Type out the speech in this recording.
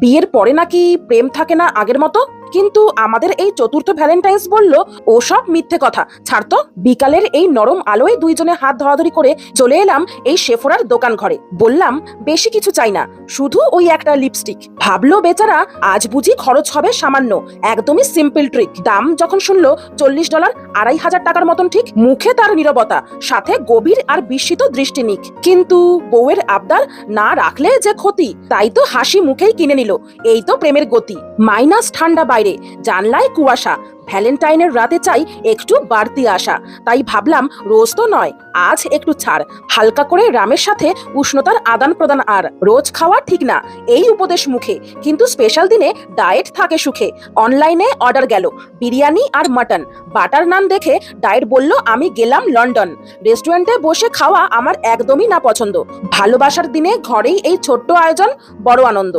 বিয়ের পরে নাকি প্রেম থাকে না আগের মতো। কিন্তু আমাদের এই চতুর্থ ভ্যালেন্টাইন্স বলল ওসব মিথ্যে কথা, ছাড়তো। বিকালের এই নরম আলোয় দুইজনে হাত ধরাধরি করে চলে এলাম এই শেফরার দোকান ঘরে। বললাম বেশি কিছু চাই না, শুধু ওই একটা লিপস্টিক। ভাবলো বেচারা আজ বুঝি খরচ হবে সামান্য, একদমই সিম্পল ট্রিক। দাম যখন শুনলো $40, 2500 টাকার মতন ঠিক। মুখে তার নীরবতা, সাথে গভীর আর বিস্মিত দৃষ্টি নিক। কিন্তু বউয়ের আবদার না রাখলে যে ক্ষতি, তাই তো হাসি মুখেই কিনে নিল। এই তো প্রেমের গতি। মাইনাস ঠান্ডা বাইরে, জানলায় কুয়াশা। ভ্যালেন্টাইনের রাতে চাই একটু বাড়তি আশা। তাই ভাবলাম রোজ তো নয়, আজ একটু ছাড়। হালকা করে রামের সাথে উষ্ণতার আদান প্রদান। আর রোজ খাওয়া ঠিক না, এই উপদেশ মুখে, কিন্তু স্পেশাল দিনে ডায়েট থাকে সুখে। অনলাইনে অর্ডার গেল বিরিয়ানি আর মাটন। বাটার নান দেখে ডায়েট বলল আমি গেলাম লন্ডন। রেস্টুরেন্টে বসে খাওয়া আমার একদমই না পছন্দ। ভালোবাসার দিনে ঘরেই এই ছোট্ট আয়োজন, বড় আনন্দ।